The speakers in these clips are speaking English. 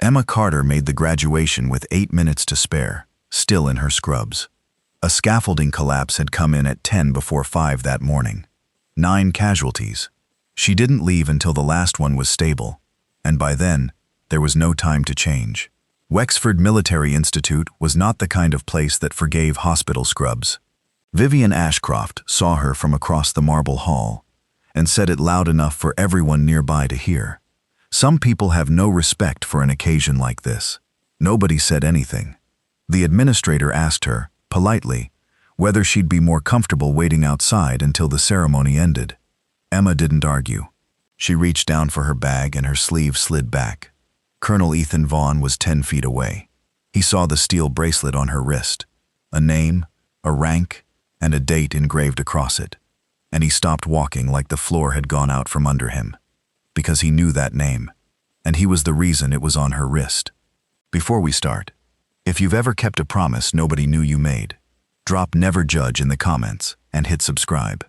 Emma Carter made the graduation with 8 minutes to spare, still in her scrubs. A scaffolding collapse had come in at 10 before 5 that morning. 9 casualties. She didn't leave until the last one was stable, and by then, there was no time to change. Wexford Military Institute was not the kind of place that forgave hospital scrubs. Vivian Ashcroft saw her from across the marble hall and said it loud enough for everyone nearby to hear. Some people have no respect for an occasion like this. Nobody said anything. The administrator asked her, politely, whether she'd be more comfortable waiting outside until the ceremony ended. Emma didn't argue. She reached down for her bag and her sleeve slid back. Colonel Ethan Vaughn was 10 feet away. He saw the steel bracelet on her wrist, a name, a rank, and a date engraved across it. And he stopped walking like the floor had gone out from under him. Because he knew that name, and he was the reason it was on her wrist. Before we start, if you've ever kept a promise nobody knew you made, drop "Never Judge" in the comments and hit subscribe.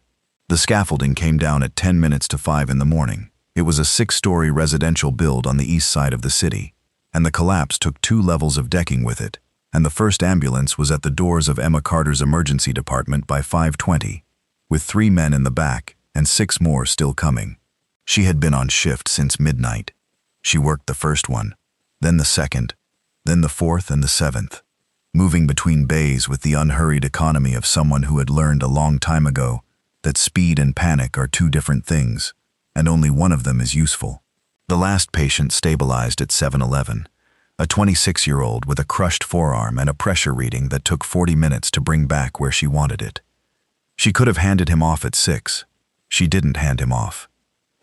The scaffolding came down at 10 minutes to 5 in the morning. It was a 6-story residential build on the east side of the city, and the collapse took 2 levels of decking with it, and the first ambulance was at the doors of Emma Carter's emergency department by 5:20, with 3 men in the back and 6 more still coming. She had been on shift since midnight. She worked the first one, then the second, then the 4th and the 7th, moving between bays with the unhurried economy of someone who had learned a long time ago that speed and panic are 2 different things, and only one of them is useful. The last patient stabilized at 7:11, a 26-year-old with a crushed forearm and a pressure reading that took 40 minutes to bring back where she wanted it. She could have handed him off at 6. She didn't hand him off.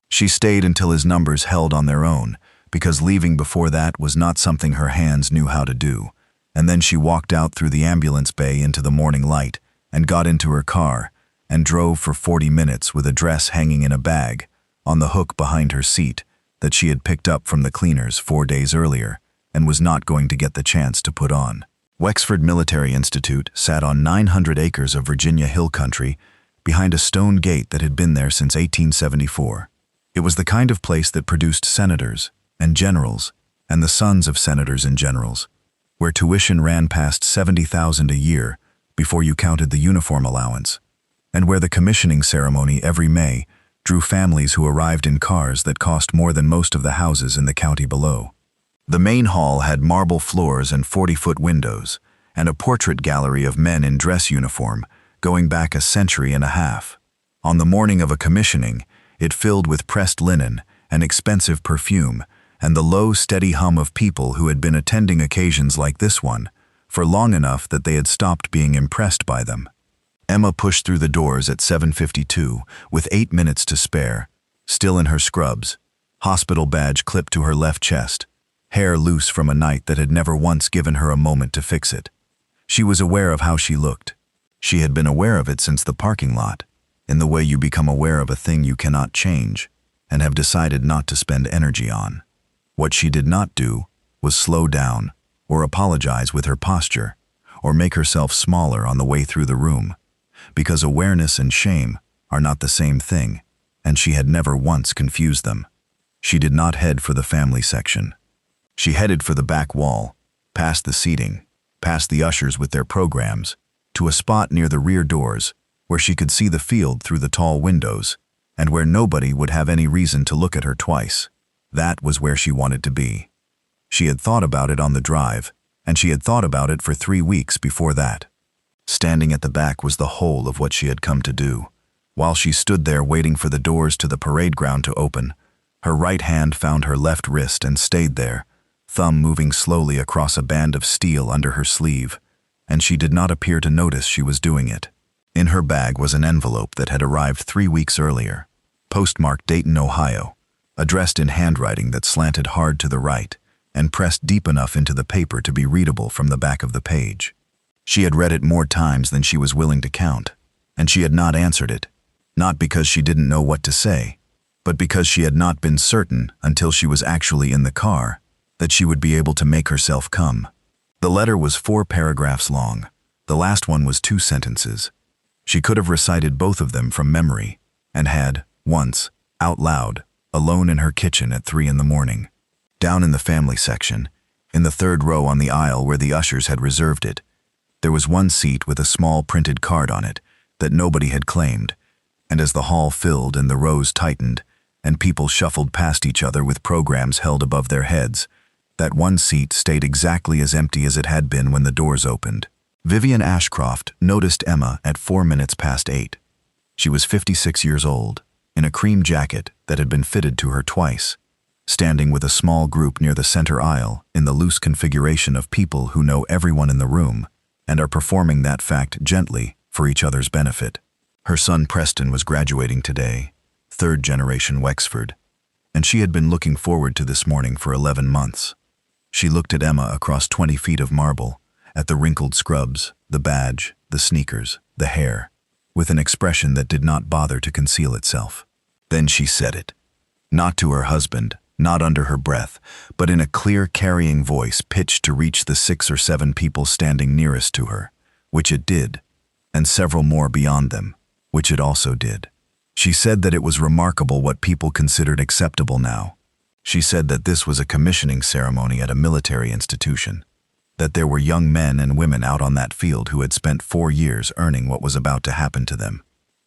She stayed until his numbers held on their own, because leaving before that was not something her hands knew how to do, and then she walked out through the ambulance bay into the morning light and got into her car and drove for 40 minutes with a dress hanging in a bag on the hook behind her seat that she had picked up from the cleaners 4 days earlier and was not going to get the chance to put on. Wexford Military Institute sat on 900 acres of Virginia hill country behind a stone gate that had been there since 1874. It was the kind of place that produced senators and generals and the sons of senators and generals, where tuition ran past $70,000 a year before you counted the uniform allowance, and where the commissioning ceremony every May drew families who arrived in cars that cost more than most of the houses in the county below. The main hall had marble floors and 40-foot windows, and a portrait gallery of men in dress uniform going back a century and a half. On the morning of a commissioning, it filled with pressed linen and expensive perfume and the low, steady hum of people who had been attending occasions like this one for long enough that they had stopped being impressed by them. Emma pushed through the doors at 7:52 with 8 minutes to spare, still in her scrubs, hospital badge clipped to her left chest, hair loose from a night that had never once given her a moment to fix it. She was aware of how she looked. She had been aware of it since the parking lot, in the way you become aware of a thing you cannot change and have decided not to spend energy on. What she did not do was slow down or apologize with her posture or make herself smaller on the way through the room, because awareness and shame are not the same thing, and she had never once confused them. She did not head for the family section. She headed for the back wall, past the seating, past the ushers with their programs, to a spot near the rear doors where she could see the field through the tall windows and where nobody would have any reason to look at her twice. That was where she wanted to be. She had thought about it on the drive, and she had thought about it for 3 weeks before that. Standing at the back was the whole of what she had come to do. While she stood there waiting for the doors to the parade ground to open, her right hand found her left wrist and stayed there, thumb moving slowly across a band of steel under her sleeve, and she did not appear to notice she was doing it. In her bag was an envelope that had arrived 3 weeks earlier, postmarked Dayton, Ohio, addressed in handwriting that slanted hard to the right and pressed deep enough into the paper to be readable from the back of the page. She had read it more times than she was willing to count, and she had not answered it, not because she didn't know what to say, but because she had not been certain until she was actually in the car that she would be able to make herself come. The letter was 4 paragraphs long. The last one was 2 sentences. She could have recited both of them from memory, and had, once, out loud, alone in her kitchen at 3 in the morning. Down in the family section, In the third row on the aisle where the ushers had reserved it, there was one seat with a small printed card on it that nobody had claimed, and as the hall filled and the rows tightened, and people shuffled past each other with programs held above their heads, that one seat stayed exactly as empty as it had been when the doors opened. Vivian Ashcroft noticed Emma at 8:04. She was 56 years old, in a cream jacket that had been fitted to her twice, standing with a small group near the center aisle in the loose configuration of people who know everyone in the room and are performing that fact gently for each other's benefit. Her son Preston was graduating today, third generation Wexford, and she had been looking forward to this morning for 11 months. She looked at Emma across 20 feet of marble, at the wrinkled scrubs, the badge, the sneakers, the hair, with an expression that did not bother to conceal itself. Then she said it. Not to her husband, not under her breath, but in a clear, carrying voice pitched to reach the 6 or 7 people standing nearest to her, which it did, and several more beyond them, which it also did. She said that it was remarkable what people considered acceptable now. She said that this was a commissioning ceremony at a military institution, that there were young men and women out on that field who had spent 4 years earning what was about to happen to them,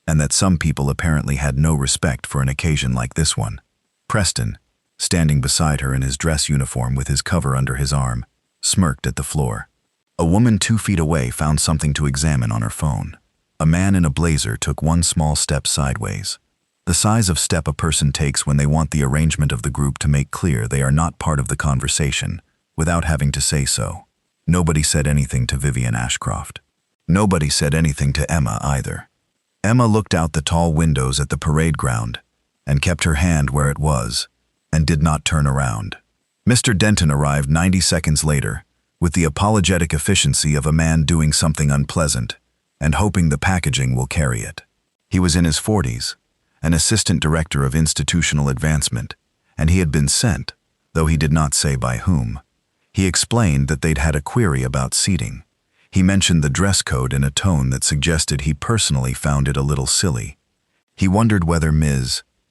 and that some people apparently had no respect for an occasion like this one. Preston, standing beside her in his dress uniform with his cover under his arm, smirked at the floor. A woman 2 feet away found something to examine on her phone. A man in a blazer took one small step sideways, the size of step a person takes when they want the arrangement of the group to make clear they are not part of the conversation, without having to say so. Nobody said anything to Vivian Ashcroft. Nobody said anything to Emma either. Emma looked out the tall windows at the parade ground and kept her hand where it was and did not turn around. Mr. Denton arrived 90 seconds later with the apologetic efficiency of a man doing something unpleasant and hoping the packaging will carry it. He was in his 40s, an assistant director of institutional advancement, and he had been sent, though he did not say by whom. He explained that they'd had a query about seating. He mentioned the dress code in a tone that suggested he personally found it a little silly. He wondered whether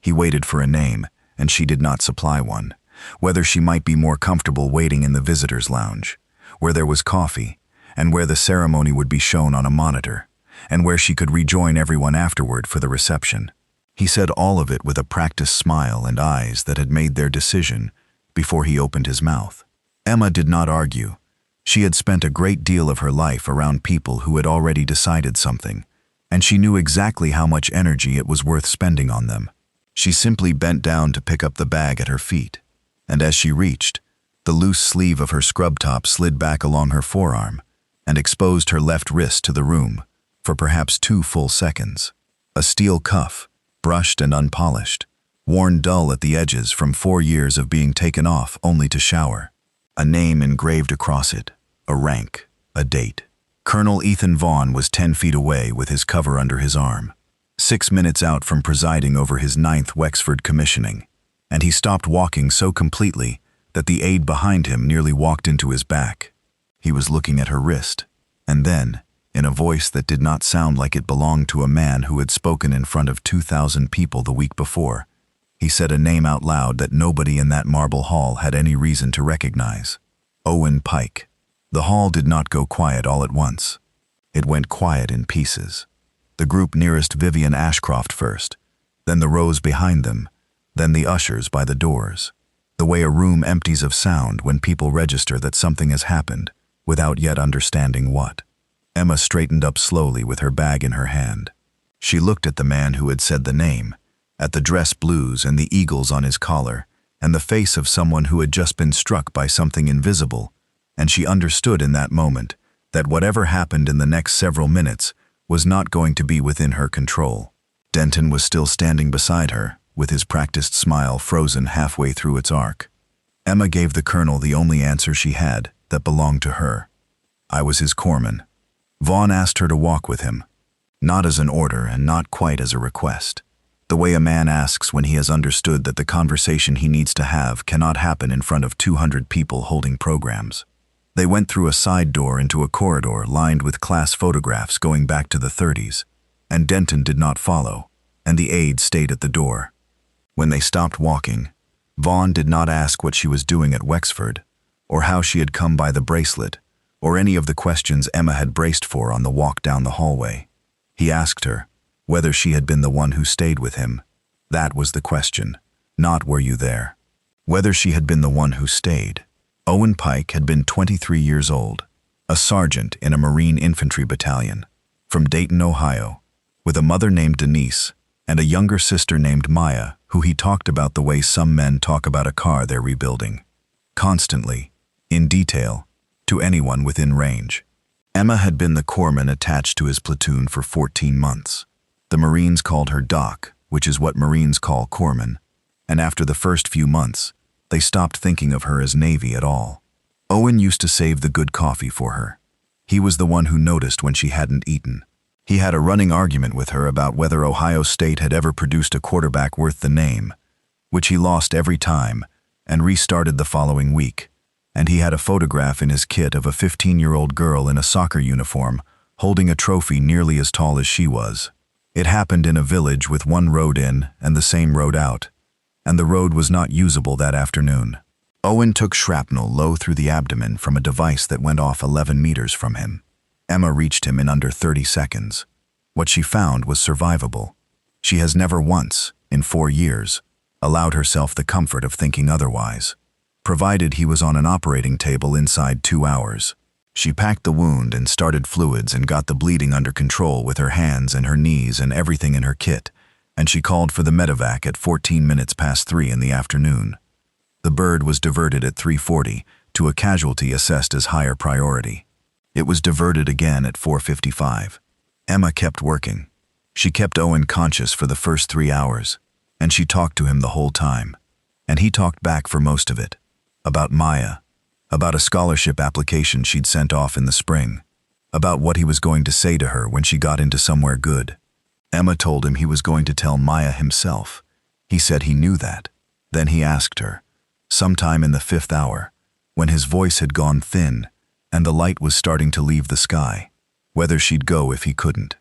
he waited for a name, and she did not supply one, whether she might be more comfortable waiting in the visitors' lounge, where there was coffee, and where the ceremony would be shown on a monitor, and where she could rejoin everyone afterward for the reception. He said all of it with a practiced smile and eyes that had made their decision before he opened his mouth. Emma did not argue. She had spent a great deal of her life around people who had already decided something, and she knew exactly how much energy it was worth spending on them. She simply bent down to pick up the bag at her feet, and as she reached, the loose sleeve of her scrub top slid back along her forearm and exposed her left wrist to the room for perhaps 2 full seconds. A steel cuff, brushed and unpolished, worn dull at the edges from 4 years of being taken off only to shower. A name engraved across it, a rank, a date. Colonel Ethan Vaughn was 10 feet away with his cover under his arm, 6 minutes out from presiding over his 9th Wexford commissioning, and he stopped walking so completely that the aide behind him nearly walked into his back. He was looking at her wrist, and then, in a voice that did not sound like it belonged to a man who had spoken in front of 2,000 people the week before, he said a name out loud that nobody in that marble hall had any reason to recognize. Owen Pike. The hall did not go quiet all at once. It went quiet in pieces. The group nearest Vivian Ashcroft first, then the rows behind them, then the ushers by the doors. The way a room empties of sound when people register that something has happened, without yet understanding what. Emma straightened up slowly with her bag in her hand. She looked at the man who had said the name, at the dress blues and the eagles on his collar, and the face of someone who had just been struck by something invisible, and she understood in that moment that whatever happened in the next several minutes was not going to be within her control. Denton was still standing beside her, with his practiced smile frozen halfway through its arc. Emma gave the colonel the only answer she had that belonged to her. I was his corpsman. Vaughn asked her to walk with him, not as an order and not quite as a request. The way a man asks when he has understood that the conversation he needs to have cannot happen in front of 200 people holding programs. They went through a side door into a corridor lined with class photographs going back to the 30s, and Denton did not follow, and the aide stayed at the door. When they stopped walking, Vaughn did not ask what she was doing at Wexford, or how she had come by the bracelet, or any of the questions Emma had braced for on the walk down the hallway. He asked her whether she had been the one who stayed with him. That was the question, not were you there. Whether she had been the one who stayed. Owen Pike had been 23 years old, a sergeant in a Marine infantry battalion, from Dayton, Ohio, with a mother named Denise and a younger sister named Maya, who he talked about the way some men talk about a car they're rebuilding. Constantly, in detail, to anyone within range. Emma had been the corpsman attached to his platoon for 14 months. The Marines called her Doc, which is what Marines call corpsman, and after the first few months, they stopped thinking of her as Navy at all. Owen used to save the good coffee for her. He was the one who noticed when she hadn't eaten. He had a running argument with her about whether Ohio State had ever produced a quarterback worth the name, which he lost every time and restarted the following week. And he had a photograph in his kit of a 15-year-old girl in a soccer uniform holding a trophy nearly as tall as she was. It happened in a village with one road in and the same road out, and the road was not usable that afternoon. Owen took shrapnel low through the abdomen from a device that went off 11 meters from him. Emma reached him in under 30 seconds. What she found was survivable. She has never once, in 4 years, allowed herself the comfort of thinking otherwise. Provided he was on an operating table inside 2 hours. She packed the wound and started fluids and got the bleeding under control with her hands and her knees and everything in her kit, and she called for the medevac at 14 minutes past 3 in the afternoon. The bird was diverted at 3:40 to a casualty assessed as higher priority. It was diverted again at 4:55. Emma kept working. She kept Owen conscious for the first 3 hours, and she talked to him the whole time, and he talked back for most of it. About Maya, about a scholarship application she'd sent off in the spring, about what he was going to say to her when she got into somewhere good. Emma told him he was going to tell Maya himself. He said he knew that. Then he asked her, sometime in the 5th hour, when his voice had gone thin and the light was starting to leave the sky, whether she'd go if he couldn't.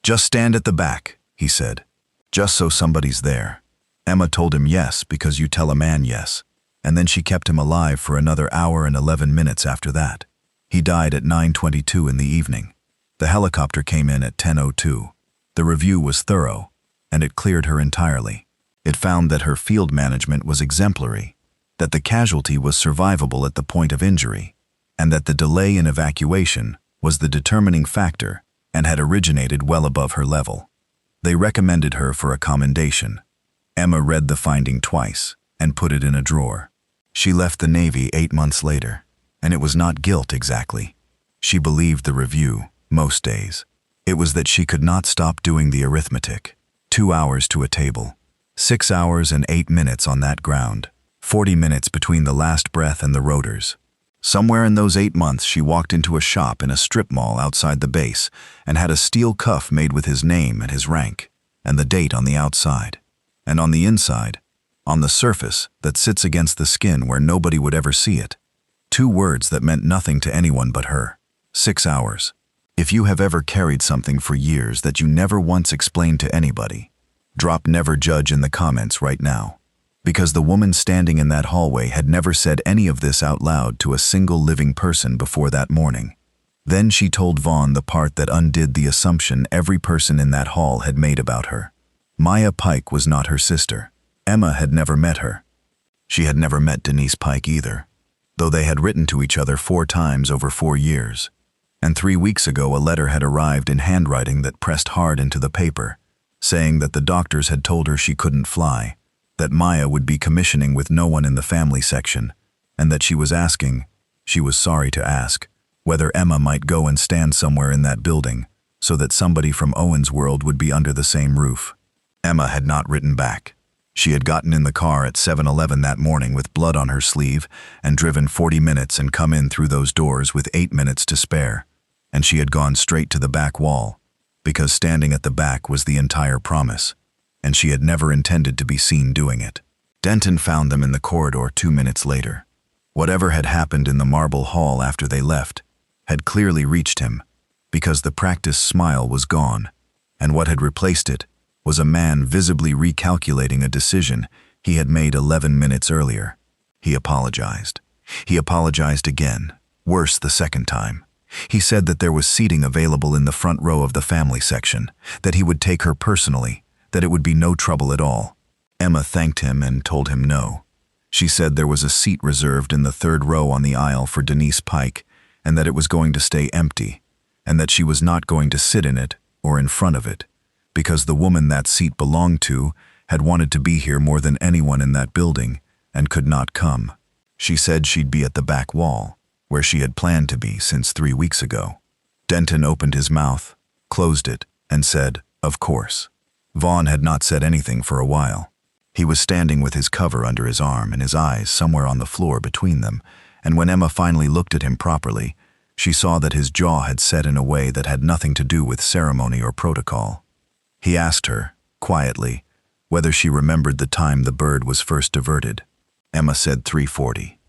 Just stand at the back, he said, just so somebody's there. Emma told him yes because you tell a man yes, and then she kept him alive for another hour and 11 minutes after that. He died at 9:22 in the evening. The helicopter came in at 10:02. The review was thorough, and it cleared her entirely. It found that her field management was exemplary, that the casualty was survivable at the point of injury, and that the delay in evacuation was the determining factor and had originated well above her level. They recommended her for a commendation. Emma read the finding twice and put it in a drawer. She left the Navy 8 months later, and it was not guilt exactly. She believed the review, most days. It was that she could not stop doing the arithmetic. 2 hours to a table, 6 hours and 8 minutes on that ground, 40 minutes between the last breath and the rotors. Somewhere in those 8 months she walked into a shop in a strip mall outside the base and had a steel cuff made with his name and his rank, and the date on the outside. And on the inside, on the surface that sits against the skin where nobody would ever see it, 2 words that meant nothing to anyone but her. 6 hours. If you have ever carried something for years that you never once explained to anybody, drop "never judge" in the comments right now. Because the woman standing in that hallway had never said any of this out loud to a single living person before that morning. Then she told Vaughn the part that undid the assumption every person in that hall had made about her. Maya Pike was not her sister. Emma had never met her. She had never met Denise Pike either, though they had written to each other 4 times over 4 years. And 3 weeks ago a letter had arrived in handwriting that pressed hard into the paper, saying that the doctors had told her she couldn't fly, that Maya would be commissioning with no one in the family section, and that she was sorry to ask, whether Emma might go and stand somewhere in that building so that somebody from Owen's world would be under the same roof. Emma had not written back. She had gotten in the car at 7:11 that morning with blood on her sleeve and driven 40 minutes and come in through those doors with 8 minutes to spare. And she had gone straight to the back wall, because standing at the back was the entire promise, and she had never intended to be seen doing it. Denton found them in the corridor 2 minutes later. Whatever had happened in the marble hall after they left had clearly reached him, because the practiced smile was gone, and what had replaced it was a man visibly recalculating a decision he had made 11 minutes earlier. He apologized. He apologized again, worse the second time. He said that there was seating available in the front row of the family section, that he would take her personally, that it would be no trouble at all. Emma thanked him and told him no. She said there was a seat reserved in the third row on the aisle for Denise Pike, and that it was going to stay empty, and that she was not going to sit in it or in front of it, because the woman that seat belonged to had wanted to be here more than anyone in that building and could not come. She said she'd be at the back wall, where she had planned to be since 3 weeks ago. Denton opened his mouth, closed it, and said, "Of course." Vaughn had not said anything for a while. He was standing with his cover under his arm and his eyes somewhere on the floor between them, and when Emma finally looked at him properly, she saw that his jaw had set in a way that had nothing to do with ceremony or protocol. He asked her, quietly, whether she remembered the time the bird was first diverted. Emma said 3:40.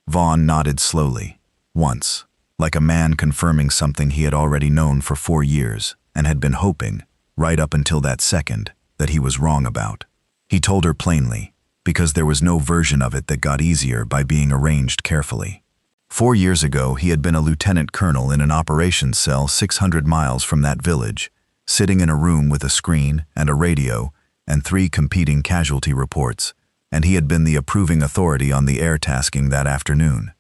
Vaughn nodded slowly, once, like a man confirming something he had already known for 4 years and had been hoping, right up until that second, that he was wrong about. He told her plainly, because there was no version of it that got easier by being arranged carefully. 4 years ago, he had been a lieutenant colonel in an operations cell 600 miles from that village, sitting in a room with a screen and a radio and 3 competing casualty reports, and he had been the approving authority on the air tasking that afternoon.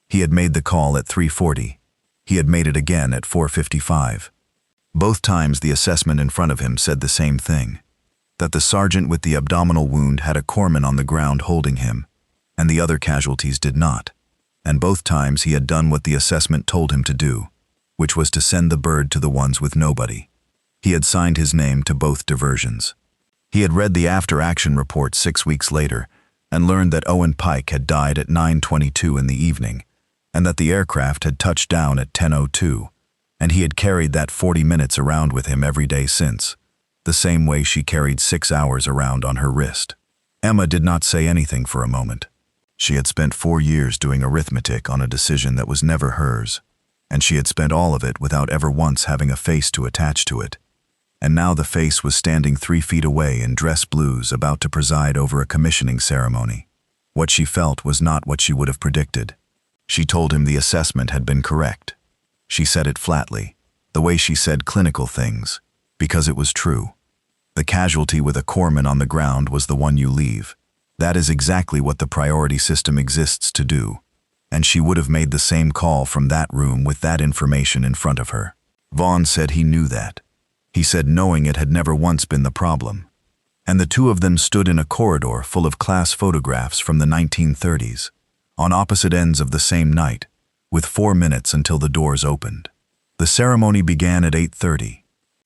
He had made the call at 3:40. He had made it again at 4:55. Both times the assessment in front of him said the same thing, that the sergeant with the abdominal wound had a corpsman on the ground holding him, and the other casualties did not. And both times he had done what the assessment told him to do, which was to send the bird to the ones with nobody. He had signed his name to both diversions. He had read the after-action report 6 weeks later and learned that Owen Pike had died at 9:22 in the evening, and that the aircraft had touched down at 10:02, and he had carried that 40 minutes around with him every day since, the same way she carried 6 hours around on her wrist. Emma did not say anything for a moment. She had spent 4 years doing arithmetic on a decision that was never hers, and she had spent all of it without ever once having a face to attach to it. And now the face was standing 3 feet away in dress blues about to preside over a commissioning ceremony. What she felt was not what she would have predicted. She told him the assessment had been correct. She said it flatly, the way she said clinical things, because it was true. The casualty with a corpsman on the ground was the one you leave. That is exactly what the priority system exists to do, and she would have made the same call from that room with that information in front of her. Vaughn said he knew that. He said knowing it had never once been the problem. And the two of them stood in a corridor full of class photographs from the 1930s, on opposite ends of the same night, with 4 minutes until the doors opened. The ceremony began at 8:30.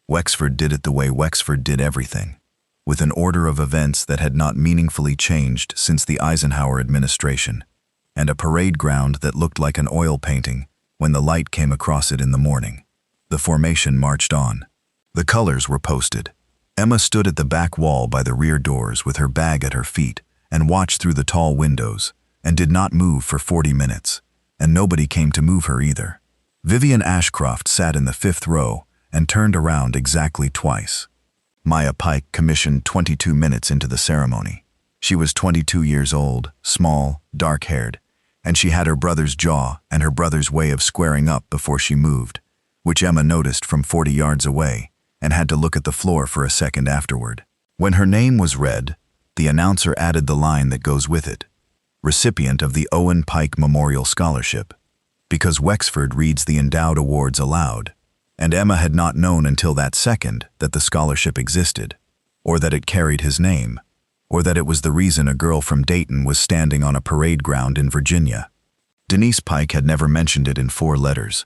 Wexford did it the way Wexford did everything, with an order of events that had not meaningfully changed since the Eisenhower administration, and a parade ground that looked like an oil painting when the light came across it in the morning. The formation marched on. The colors were posted. Emma stood at the back wall by the rear doors with her bag at her feet and watched through the tall windows, and did not move for 40 minutes, and nobody came to move her either. Vivian Ashcroft sat in the 5th row and turned around exactly twice. Maya Pike commissioned 22 minutes into the ceremony. She was 22 years old, small, dark-haired, and she had her brother's jaw and her brother's way of squaring up before she moved, which Emma noticed from 40 yards away and had to look at the floor for a second afterward. When her name was read, the announcer added the line that goes with it, recipient of the Owen Pike Memorial Scholarship, because Wexford reads the endowed awards aloud, and Emma had not known until that second that the scholarship existed, or that it carried his name, or that it was the reason a girl from Dayton was standing on a parade ground in Virginia. Denise Pike had never mentioned it in 4 letters,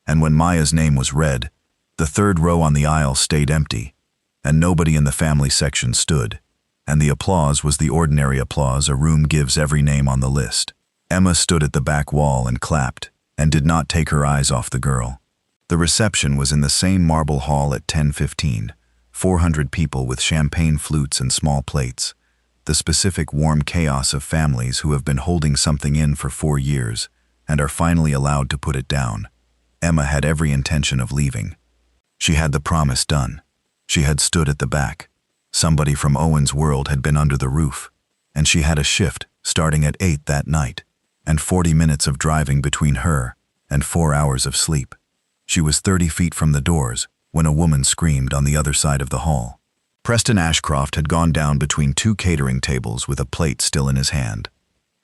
and when Maya's name was read, the 3rd row on the aisle stayed empty, and nobody in the family section stood, and the applause was the ordinary applause a room gives every name on the list. Emma stood at the back wall and clapped, and did not take her eyes off the girl. The reception was in the same marble hall at 10:15, 400 people with champagne flutes and small plates, the specific warm chaos of families who have been holding something in for 4 years and are finally allowed to put it down. Emma had every intention of leaving. She had the promise done. She had stood at the back. Somebody from Owen's world had been under the roof, and she had a shift starting at 8 that night. and 40 minutes of driving between her and 4 hours of sleep. She was 30 feet from the doors when a woman screamed on the other side of the hall. Preston Ashcroft had gone down between two catering tables with a plate still in his hand.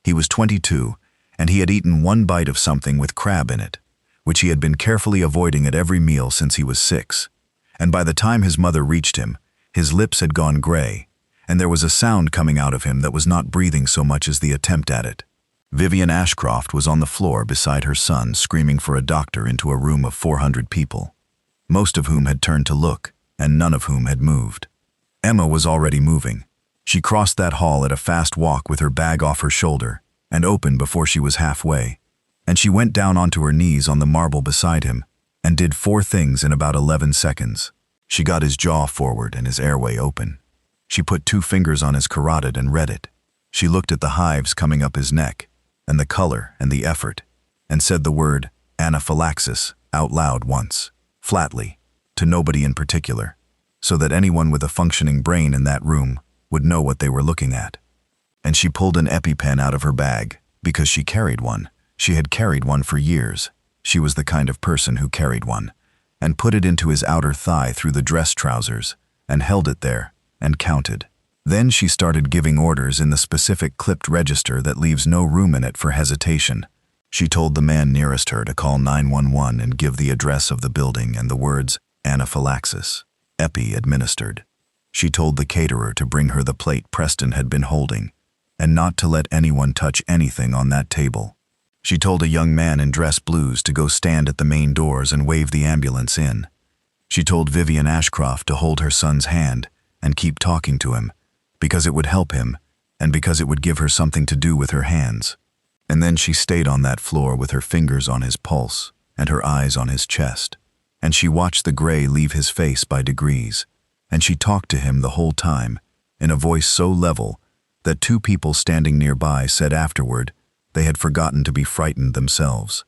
He was 22, and he had eaten one bite of something with crab in it, which he had been carefully avoiding at every meal since he was 6. And by the time his mother reached him, his lips had gone gray, and there was a sound coming out of him that was not breathing so much as the attempt at it. Vivian Ashcroft was on the floor beside her son, screaming for a doctor into a room of 400 people, most of whom had turned to look, and none of whom had moved. Emma was already moving. She crossed that hall at a fast walk with her bag off her shoulder, and opened before she was halfway. And she went down onto her knees on the marble beside him, and did 4 things in about 11 seconds. She got his jaw forward and his airway open. She put 2 fingers on his carotid and read it. She looked at the hives coming up his neck, and the color and the effort, and said the word anaphylaxis out loud once, flatly, to nobody in particular, so that anyone with a functioning brain in that room would know what they were looking at. And she pulled an EpiPen out of her bag, because she carried one. She had carried one for years. She was the kind of person who carried one, and put it into his outer thigh through the dress trousers, and held it there, and counted. Then she started giving orders in the specific clipped register that leaves no room in it for hesitation. She told the man nearest her to call 911 and give the address of the building and the words anaphylaxis, epi administered. She told the caterer to bring her the plate Preston had been holding, and not to let anyone touch anything on that table. She told a young man in dress blues to go stand at the main doors and wave the ambulance in. She told Vivian Ashcroft to hold her son's hand and keep talking to him, because it would help him, and because it would give her something to do with her hands. And then she stayed on that floor with her fingers on his pulse and her eyes on his chest, and she watched the gray leave his face by degrees, and she talked to him the whole time, in a voice so level that 2 people standing nearby said afterward they had forgotten to be frightened themselves.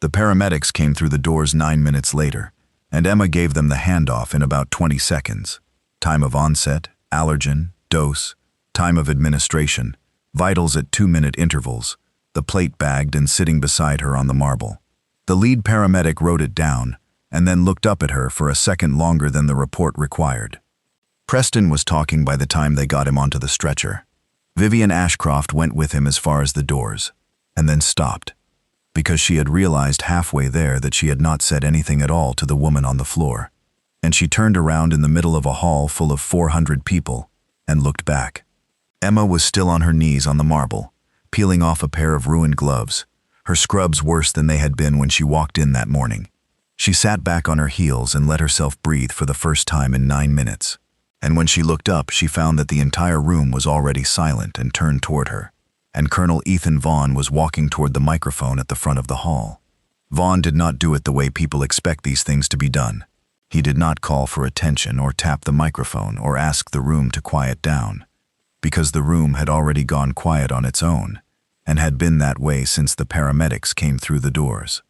The paramedics came through the doors 9 minutes later, and Emma gave them the handoff in about 20 seconds. Time of onset, allergen, dose, time of administration, vitals at 2-minute intervals, the plate bagged and sitting beside her on the marble. The lead paramedic wrote it down, and then looked up at her for a second longer than the report required. Preston was talking by the time they got him onto the stretcher. Vivian Ashcroft went with him as far as the doors, and then stopped, because she had realized halfway there that she had not said anything at all to the woman on the floor, and she turned around in the middle of a hall full of 400 people and looked back. Emma was still on her knees on the marble, peeling off a pair of ruined gloves, her scrubs worse than they had been when she walked in that morning. She sat back on her heels and let herself breathe for the first time in 9 minutes, and when she looked up, she found that the entire room was already silent and turned toward her, and Colonel Ethan Vaughn was walking toward the microphone at the front of the hall. Vaughn did not do it the way people expect these things to be done. He did not call for attention or tap the microphone or ask the room to quiet down, because the room had already gone quiet on its own, and had been that way since the paramedics came through the doors.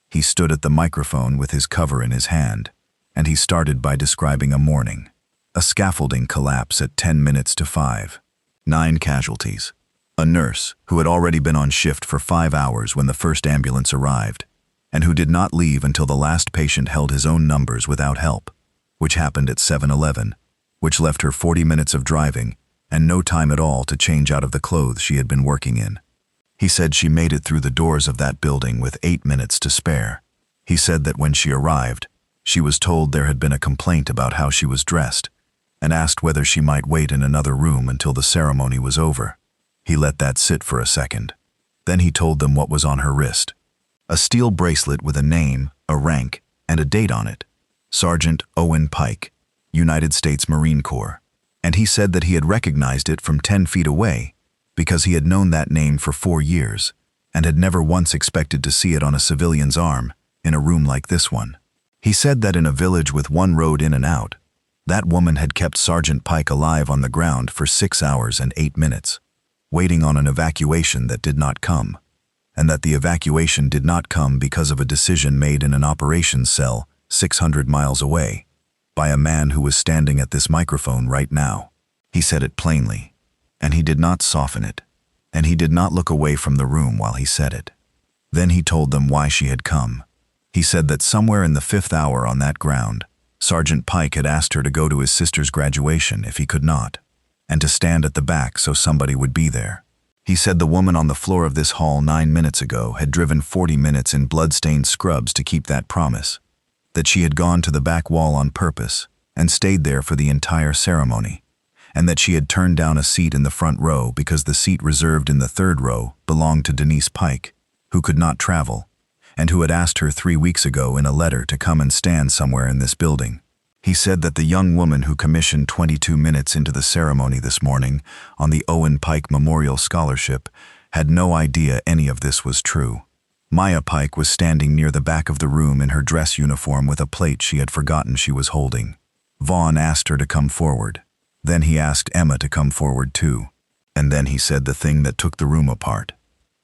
He stood at the microphone with his cover in his hand, and he started by describing a morning. A scaffolding collapse at 10 minutes to 5. 9 casualties. A nurse who had already been on shift for 5 hours when the first ambulance arrived, and who did not leave until the last patient held his own numbers without help, which happened at 7:11, which left her 40 minutes of driving and no time at all to change out of the clothes she had been working in. He said she made it through the doors of that building with 8 minutes to spare. He said that when she arrived, she was told there had been a complaint about how she was dressed, and asked whether she might wait in another room until the ceremony was over. He let that sit for a second. Then he told them what was on her wrist. A steel bracelet with a name, a rank, and a date on it. Sergeant Owen Pike, United States Marine Corps. And he said that he had recognized it from 10 feet away, because he had known that name for 4 years, and had never once expected to see it on a civilian's arm, in a room like this one. He said that in a village with one road in and out, that woman had kept Sergeant Pike alive on the ground for 6 hours and 8 minutes, waiting on an evacuation that did not come, and that the evacuation did not come because of a decision made in an operations cell 600 miles away, by a man who was standing at this microphone right now. He said it plainly, and he did not soften it. and he did not look away from the room while he said it. Then he told them why she had come. He said that somewhere in the 5th hour on that ground, Sergeant Pike had asked her to go to his sister's graduation if he could not, and to stand at the back so somebody would be there. He said the woman on the floor of this hall 9 minutes ago had driven 40 minutes in blood-stained scrubs to keep that promise, that she had gone to the back wall on purpose and stayed there for the entire ceremony, and that she had turned down a seat in the front row because the seat reserved in the 3rd row belonged to Denise Pike, who could not travel, and who had asked her 3 weeks ago in a letter to come and stand somewhere in this building. He said that the young woman who commissioned 22 minutes into the ceremony this morning on the Owen Pike Memorial Scholarship had no idea any of this was true. Maya Pike was standing near the back of the room in her dress uniform with a plate she had forgotten she was holding. Vaughn asked her to come forward. Then he asked Emma to come forward too. And then he said the thing that took the room apart,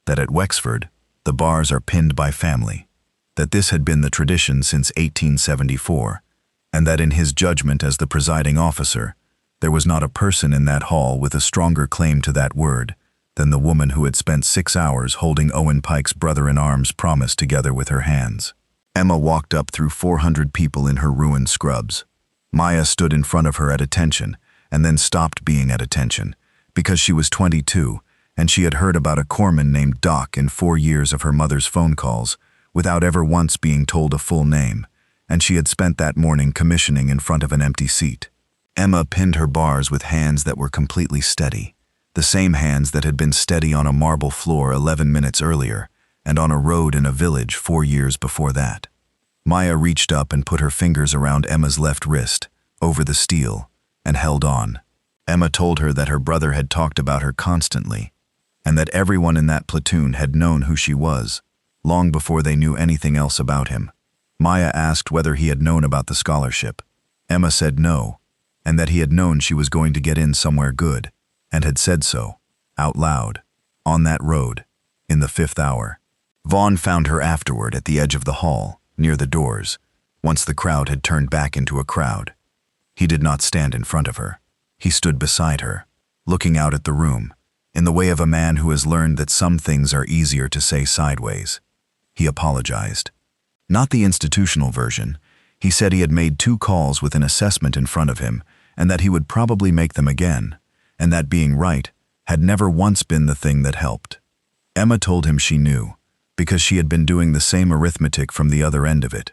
that at Wexford, the bars are pinned by family, that this had been the tradition since 1874, and that in his judgment as the presiding officer, there was not a person in that hall with a stronger claim to that word than the woman who had spent 6 hours holding Owen Pike's brother-in-arms promise together with her hands. Emma walked up through 400 people in her ruined scrubs. Maya stood in front of her at attention, and then stopped being at attention, because she was 22, and she had heard about a corpsman named Doc in 4 years of her mother's phone calls, without ever once being told a full name, and she had spent that morning commissioning in front of an empty seat. Emma pinned her bars with hands that were completely steady, the same hands that had been steady on a marble floor 11 minutes earlier, and on a road in a village 4 years before that. Maya reached up and put her fingers around Emma's left wrist, over the steel, and held on. Emma told her that her brother had talked about her constantly, and that everyone in that platoon had known who she was, long before they knew anything else about him. Maya asked whether he had known about the scholarship. Emma said no, and that he had known she was going to get in somewhere good, and had said so, out loud, on that road, in the 5th hour. Vaughn found her afterward at the edge of the hall, near the doors, once the crowd had turned back into a crowd. He did not stand in front of her. He stood beside her, looking out at the room, in the way of a man who has learned that some things are easier to say sideways. He apologized. Not the institutional version. He said he had made 2 calls with an assessment in front of him, and that he would probably make them again, and that being right had never once been the thing that helped. Emma told him she knew, because she had been doing the same arithmetic from the other end of it.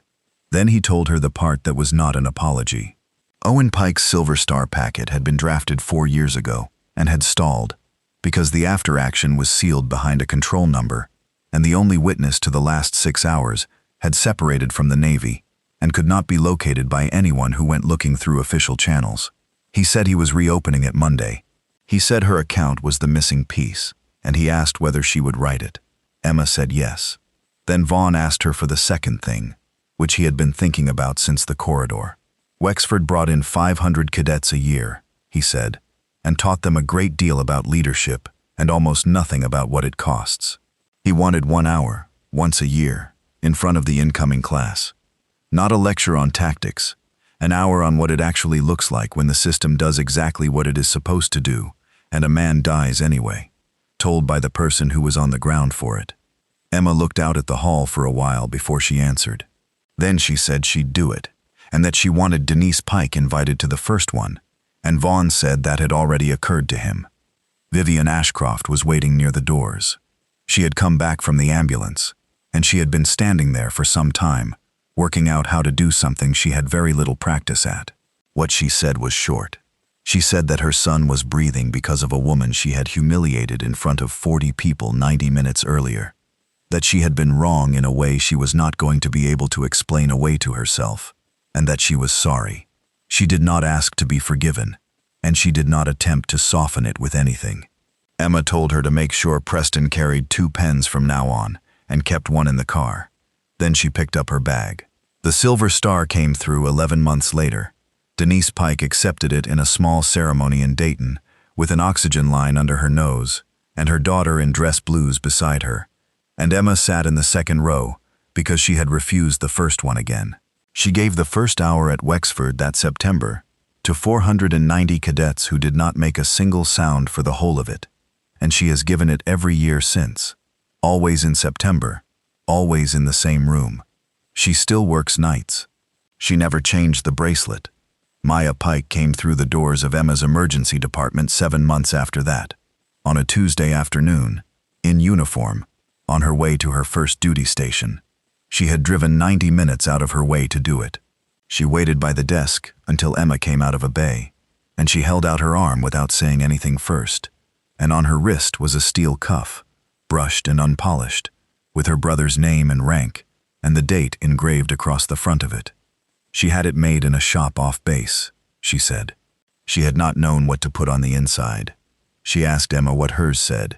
Then he told her the part that was not an apology. Owen Pike's Silver Star packet had been drafted 4 years ago, and had stalled, because the after-action was sealed behind a control number, and the only witness to the last 6 hours had separated from the Navy and could not be located by anyone who went looking through official channels. He said he was reopening it Monday. He said her account was the missing piece, and he asked whether she would write it. Emma said yes. Then Vaughn asked her for the second thing, which he had been thinking about since the corridor. Wexford brought in 500 cadets a year, he said, and taught them a great deal about leadership and almost nothing about what it costs. He wanted 1 hour, once a year, in front of the incoming class. Not a lecture on tactics, an hour on what it actually looks like when the system does exactly what it is supposed to do, and a man dies anyway, told by the person who was on the ground for it. Emma looked out at the hall for a while before she answered. Then she said she'd do it, and that she wanted Denise Pike invited to the first one, and Vaughn said that had already occurred to him. Vivian Ashcroft was waiting near the doors. She had come back from the ambulance, and she had been standing there for some time, working out how to do something she had very little practice at. What she said was short. She said that her son was breathing because of a woman she had humiliated in front of 40 people 90 minutes earlier. That she had been wrong in a way she was not going to be able to explain away to herself, and that she was sorry. She did not ask to be forgiven, and she did not attempt to soften it with anything. Emma told her to make sure Preston carried 2 pens from now on, and kept one in the car. Then she picked up her bag. The Silver Star came through 11 months later. Denise Pike accepted it in a small ceremony in Dayton, with an oxygen line under her nose, and her daughter in dress blues beside her. And Emma sat in the 2nd row, because she had refused the first one again. She gave the first hour at Wexford that September to 490 cadets who did not make a single sound for the whole of it, and she has given it every year since. Always in September, always in the same room. She still works nights. She never changed the bracelet. Maya Pike came through the doors of Emma's emergency department 7 months after that, on a Tuesday afternoon, in uniform, on her way to her first duty station. She had driven 90 minutes out of her way to do it. She waited by the desk until Emma came out of a bay, and she held out her arm without saying anything first, and on her wrist was a steel cuff, brushed and unpolished, with her brother's name and rank, and the date engraved across the front of it. She had it made in a shop off base, she said. She had not known what to put on the inside. She asked Emma what hers said.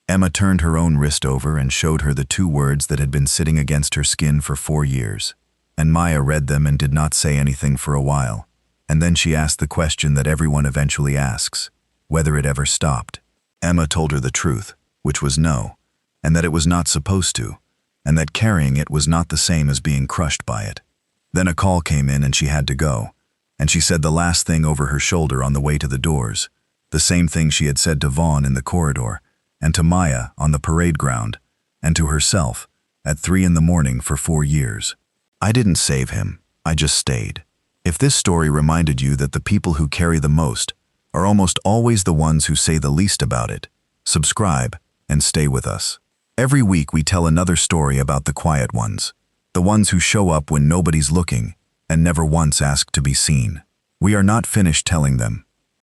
Emma turned her own wrist over and showed her the 2 words that had been sitting against her skin for 4 years, and Maya read them and did not say anything for a while, and then she asked the question that everyone eventually asks, whether it ever stopped. Emma told her the truth, which was no, and that it was not supposed to, and that carrying it was not the same as being crushed by it. Then a call came in and she had to go, and she said the last thing over her shoulder on the way to the doors, the same thing she had said to Vaughn in the corridor, and to Maya on the parade ground, and to herself at 3 in the morning for 4 years. I didn't save him, I just stayed. If this story reminded you that the people who carry the most are almost always the ones who say the least about it, subscribe and stay with us. Every week we tell another story about the quiet ones, the ones who show up when nobody's looking and never once ask to be seen. We are not finished telling them.